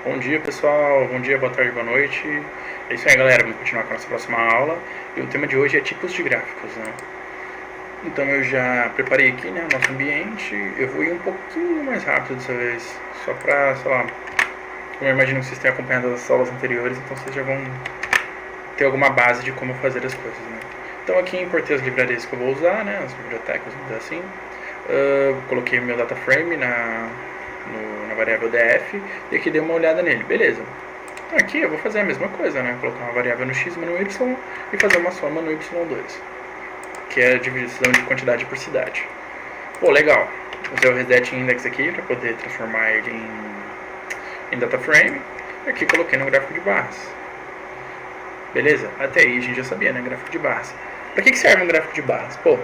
Bom dia pessoal, bom dia, boa tarde, boa noite. É isso aí galera, vamos continuar com a nossa próxima aula. E o tema de hoje é tipos de gráficos, né? Então eu já preparei aqui, né, o nosso ambiente. Eu vou ir um pouquinho mais rápido dessa vez, só pra, sei lá, como eu imagino que vocês tenham acompanhado as aulas anteriores, então vocês já vão ter alguma base de como fazer as coisas, né? Então aqui importei as livrarias que eu vou usar, né, as bibliotecas, vamos dizer assim. Coloquei o meu data frame na variável df e aqui dei uma olhada nele, beleza. Então aqui eu vou fazer a mesma coisa, né? Colocar uma variável no x e no y e fazer uma soma no y2, que é a divisão de quantidade por cidade. Pô, legal. Usei o reset index aqui para poder transformar ele em data frame. E aqui coloquei no gráfico de barras. Beleza? Até aí a gente já sabia, né? Gráfico de barras. Para que serve um gráfico de barras? Pô,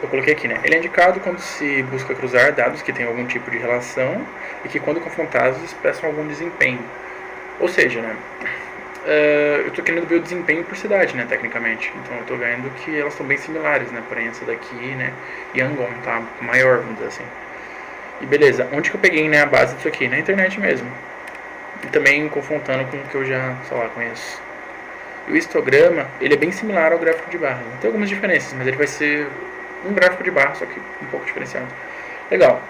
eu coloquei aqui, né? Ele é indicado quando se busca cruzar dados que têm algum tipo de relação e que, quando confrontados, expressam algum desempenho. Ou seja, né? Eu estou querendo ver o desempenho por cidade, né? Tecnicamente. Então eu estou vendo que elas são bem similares, né? Porém, essa daqui, né? Yangon tá maior, vamos dizer assim. E beleza, onde que eu peguei, né, a base disso aqui? Na internet mesmo. E também confrontando com o que eu já, sei lá, conheço. E o histograma, ele é bem similar ao gráfico de barras. Tem algumas diferenças, mas ele vai ser um gráfico de barra, só que um pouco diferenciado. Legal.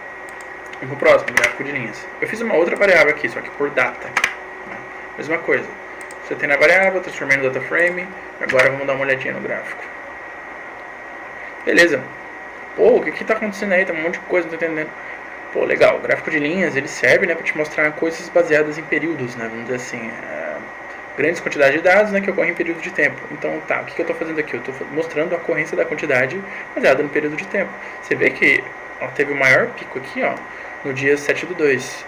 Vamos pro próximo, gráfico de linhas. Eu fiz uma outra variável aqui, só que por data. Né? Mesma coisa. Você tem na variável, transformei no data frame. Agora vamos dar uma olhadinha no gráfico. Beleza. Pô, o que está acontecendo aí? Tem um monte de coisa, não tô entendendo. Pô, legal. O gráfico de linhas, ele serve, né, para te mostrar coisas baseadas em períodos, né? Vamos dizer assim, grandes quantidades de dados, né, que ocorrem em períodos de tempo. Então, tá, o que eu estou fazendo aqui? Eu estou mostrando a ocorrência da quantidade baseada no período de tempo. Você vê que teve o maior pico aqui, ó, no dia 7/2.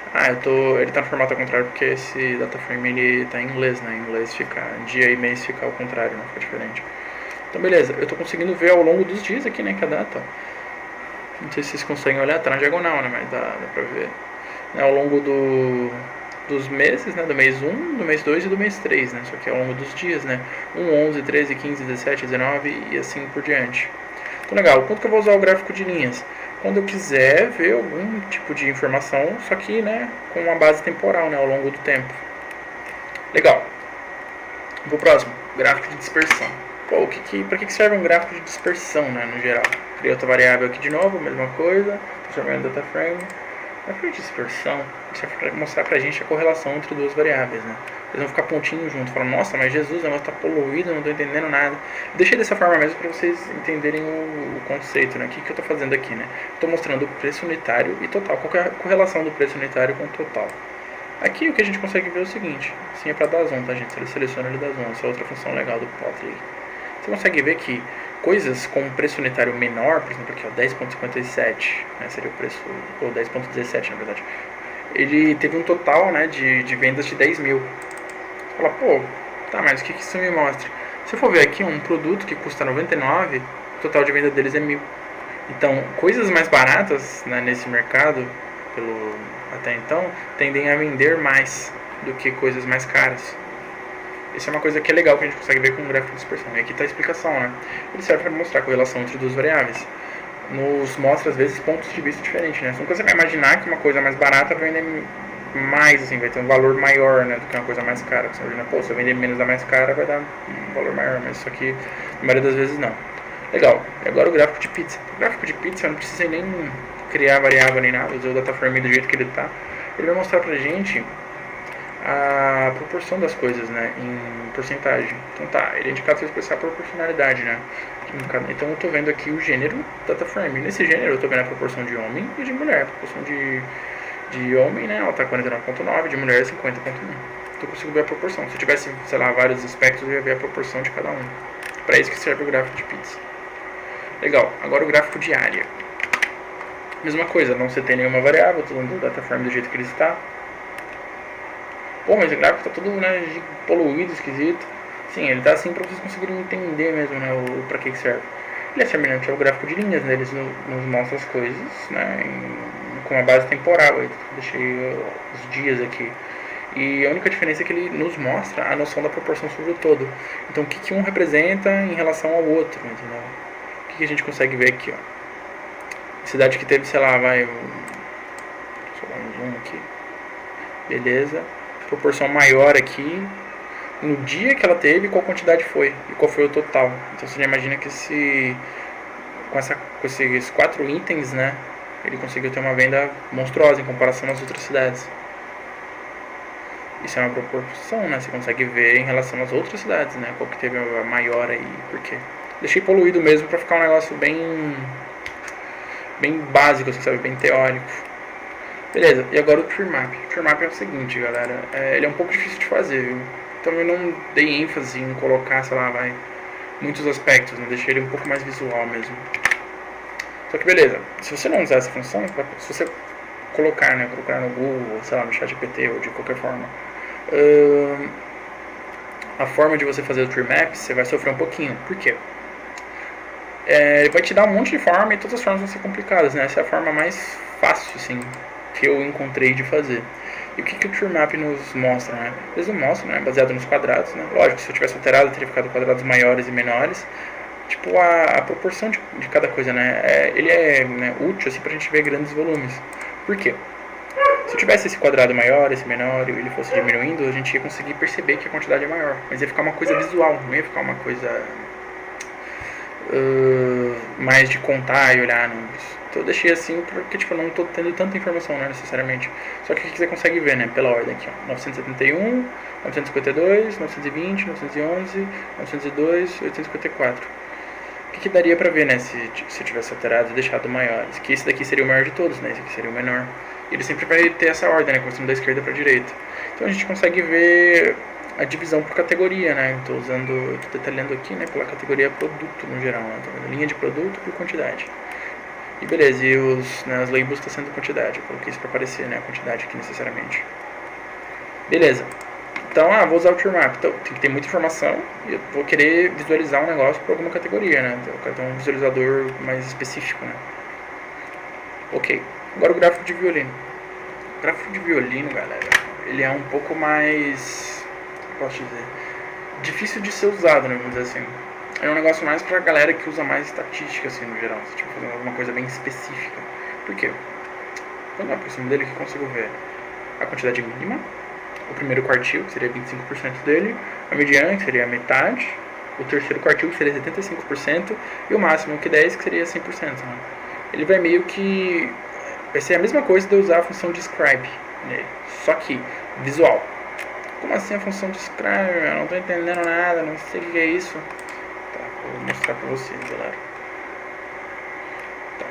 Ele está no formato ao contrário porque esse data frame ele está em inglês, né? Em inglês fica dia e mês fica ao contrário, né? Fica diferente. Então, beleza. Eu estou conseguindo ver ao longo dos dias aqui, né, que a data. Não sei se vocês conseguem olhar, tá na diagonal, né? Mas dá pra ver. Ao longo dos meses, né? Do mês 1, do mês 2 e do mês 3, né? Só que ao longo dos dias, né? 1, 11, 13, 15, 17, 19 e assim por diante. Então, legal. Quanto que eu vou usar o gráfico de linhas? Quando eu quiser ver algum tipo de informação, só que, né, com uma base temporal, né, ao longo do tempo. Legal. Vou pro próximo. Gráfico de dispersão. Pô, pra que serve um gráfico de dispersão, né, no geral? Criei outra variável aqui de novo, mesma coisa. Transformei no data frame. Gráfico de dispersão, isso é para mostrar pra gente a correlação entre duas variáveis, né? Eles vão ficar pontinhos juntos, falando, nossa, mas Jesus, o negócio tá poluído, eu não tô entendendo nada. Deixei dessa forma mesmo para vocês entenderem o conceito, né? O que eu tô fazendo aqui, né? Estou mostrando o preço unitário e total. Qual é a correlação do preço unitário com o total? Aqui o que a gente consegue ver é o seguinte, assim é para dar zoom, tá, gente? Ele seleciona ele dá zoom, essa é outra função legal do Plotly. Você consegue ver que coisas com preço unitário menor, por exemplo aqui, ó, 10,57, né, seria o preço, ou 10,17 na verdade, ele teve um total, né, de vendas de 10 mil. Você fala, pô, tá, mas o que isso me mostra? Se eu for ver aqui, um produto que custa 99, o total de venda deles é 1.000. Então, coisas mais baratas, né, nesse mercado, até então, tendem a vender mais do que coisas mais caras. Isso é uma coisa que é legal que a gente consegue ver com o gráfico de dispersão. E aqui está a explicação, né? Ele serve para mostrar a correlação entre duas variáveis. Nos mostra, às vezes, pontos de vista diferentes, né? Então você vai imaginar que uma coisa mais barata vai vender mais, assim, vai ter um valor maior, né, do que uma coisa mais cara. Você imagina, pô, se eu vender menos da mais cara, vai dar um valor maior, mas isso aqui, na maioria das vezes, não. Legal. E agora o gráfico de pizza. O gráfico de pizza eu não precisei nem criar variável nem nada, usei o data frame do jeito que ele está. Ele vai mostrar pra gente a proporção das coisas, né, em porcentagem. Então tá, ele é indicado para expressar a proporcionalidade, né. Então eu estou vendo aqui o gênero data frame. Nesse gênero eu estou vendo a proporção de homem e de mulher. A proporção de homem, né, ela está 49,9, de mulher 50,1. Então eu consigo ver a proporção. Se eu tivesse, sei lá, vários aspectos, eu ia ver a proporção de cada um. Para isso que serve o gráfico de pizza. Legal, agora o gráfico de área. Mesma coisa, não se tem nenhuma variável, estou usando o data frame do jeito que ele está. Pô, mas o gráfico tá todo, né, poluído, esquisito. Sim, ele tá assim para vocês conseguirem entender mesmo, né, para que serve. Ele é semelhante ao gráfico de linhas, né, eles nos mostram as coisas, né, com uma base temporal. Eu deixei os dias aqui. E a única diferença é que ele nos mostra a noção da proporção sobre o todo. Então, o que um representa em relação ao outro, entendeu? O que a gente consegue ver aqui, ó. Cidade que teve, sei lá, vai... Deixa eu dar um zoom aqui. beleza, proporção maior aqui, no dia que ela teve, qual quantidade foi e qual foi o total. Então você já imagina que com esses 4 itens, né, ele conseguiu ter uma venda monstruosa em comparação às outras cidades. Isso é uma proporção, né? Você consegue ver em relação às outras cidades, né? Qual que teve a maior aí, por quê? Deixei poluído mesmo pra ficar um negócio bem básico, assim, sabe? Bem teórico. Beleza, e agora o tree map. O tree map é o seguinte, galera. Ele é um pouco difícil de fazer, viu? Então eu não dei ênfase em colocar, sei lá, muitos aspectos, né? Deixei ele um pouco mais visual mesmo. Só que beleza, se você não usar essa função, se você colocar, né? Colocar no Google, sei lá, no ChatGPT ou de qualquer forma, a forma de você fazer o tree map, você vai sofrer um pouquinho. Por quê? Ele vai te dar um monte de forma e todas as formas vão ser complicadas, né? Essa é a forma mais fácil, assim, que eu encontrei de fazer. E o que o tree map nos mostra, né? Eles não mostram, né? Baseado nos quadrados, né? Lógico, se eu tivesse alterado, teria ficado quadrados maiores e menores. Tipo, a proporção de cada coisa, né? Ele é, né, útil, assim, pra gente ver grandes volumes. Por quê? Se eu tivesse esse quadrado maior, esse menor, e ele fosse diminuindo, a gente ia conseguir perceber que a quantidade é maior. Mas ia ficar uma coisa visual, não ia ficar uma coisa mais de contar e olhar números. Então eu deixei assim porque tipo, eu não estou tendo tanta informação, né, necessariamente. Só que aqui você consegue ver, né, pela ordem aqui, ó, 971, 952, 920, 911, 902, 854. O que daria pra ver, né, se eu tivesse alterado e deixado maiores? Que esse daqui seria o maior de todos, né, esse aqui seria o menor. E ele sempre vai ter essa ordem, né, começando da esquerda pra direita. Então a gente consegue ver a divisão por categoria, né? Estou detalhando aqui, né, pela categoria produto no geral, né? Linha de produto por quantidade. E beleza, e as labels está sendo quantidade. Eu coloquei isso para aparecer, né, a quantidade aqui necessariamente. Beleza. Então, vou usar o tree map. Então, tem que ter muita informação e eu vou querer visualizar um negócio para alguma categoria, né? Então, eu quero ter um visualizador mais específico, né? Ok. Agora o gráfico de violino. O gráfico de violino, galera, ele é um pouco mais, posso dizer, difícil de ser usado, né, vamos dizer assim. É um negócio mais pra galera que usa mais estatística, assim, no geral, se tipo, fazendo alguma coisa bem específica. Por quê? Quando eu aproximo dele, que eu consigo ver a quantidade mínima, o primeiro quartil, que seria 25% dele, a mediana, que seria a metade, o terceiro quartil, que seria 75%, e o máximo, que 10%, que seria 100%. Né? Ele vai meio que... vai ser a mesma coisa de eu usar a função describe nele, só que visual. Como assim a função describe? Eu não tô entendendo nada, não sei o que é isso. Tá, vou mostrar pra vocês, galera. Tá.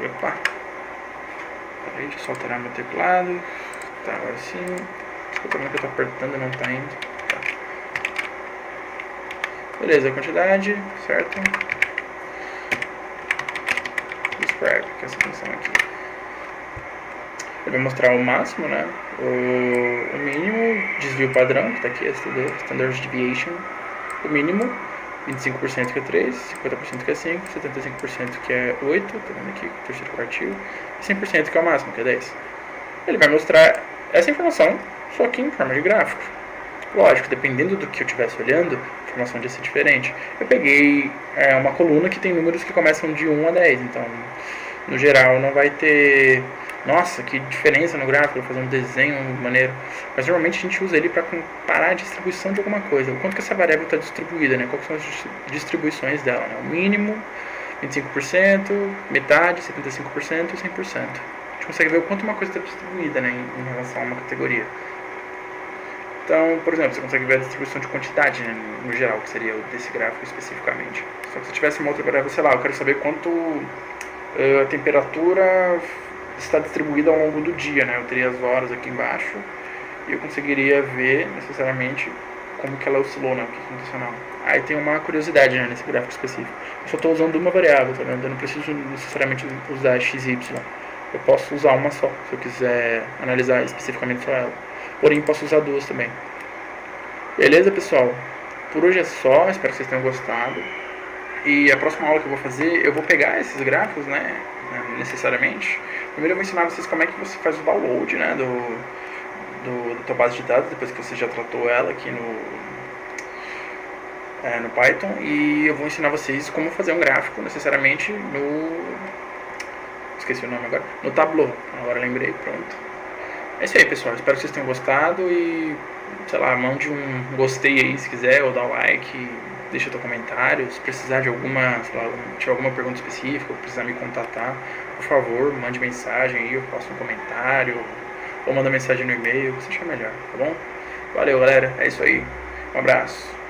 Opa. Peraí, deixa eu só alterar meu teclado. Tá, agora sim. Desculpa que eu tô apertando e não tá indo. Tá. Beleza, a quantidade, certo? Describe, que é essa função aqui. Ele vai mostrar o máximo, né? O mínimo, desvio padrão, que está aqui, Standard Deviation. O mínimo, 25% que é 3, 50% que é 5, 75% que é 8, tá vendo aqui, o terceiro quartil, e 100% que é o máximo, que é 10. Ele vai mostrar essa informação, só que em forma de gráfico. Lógico, dependendo do que eu estivesse olhando, a informação ia ser diferente. Eu peguei uma coluna que tem números que começam de 1 a 10, então, no geral, não vai ter... Nossa, que diferença no gráfico, vou fazer um desenho maneiro. Mas normalmente a gente usa ele para comparar a distribuição de alguma coisa. O quanto que essa variável está distribuída, né? Quais são as distribuições dela, né? O mínimo, 25%, metade, 75% e 100%. A gente consegue ver o quanto uma coisa está distribuída, né, em relação a uma categoria. Então, por exemplo, você consegue ver a distribuição de quantidade, né, no geral, que seria desse gráfico especificamente. Só que se tivesse uma outra variável, sei lá, eu quero saber quanto a temperatura está distribuída ao longo do dia, né? Eu teria as horas aqui embaixo e eu conseguiria ver necessariamente como que ela oscilou, né? O que aconteceu não. Aí tem uma curiosidade, né, nesse gráfico específico. Eu só estou usando uma variável, tá vendo? Eu não preciso necessariamente usar XY. Eu posso usar uma só, se eu quiser analisar especificamente só ela. Porém, posso usar duas também. Beleza, pessoal? Por hoje é só, espero que vocês tenham gostado. E a próxima aula que eu vou fazer, eu vou pegar esses gráficos, né, necessariamente. Primeiro eu vou ensinar vocês como é que você faz o download, né, da tua base de dados, depois que você já tratou ela aqui no Python. E eu vou ensinar vocês como fazer um gráfico, necessariamente, no esqueci o nome agora, no Tableau, agora lembrei, pronto. É isso aí, pessoal, espero que vocês tenham gostado e, sei lá, mande um gostei aí se quiser, ou dá o like, deixa teu comentário, se precisar de alguma, sei lá, tiver alguma pergunta específica, ou precisar me contatar, por favor, mande mensagem aí, eu faço um comentário, ou manda mensagem no e-mail, o que você achar melhor, tá bom? Valeu, galera, é isso aí, um abraço.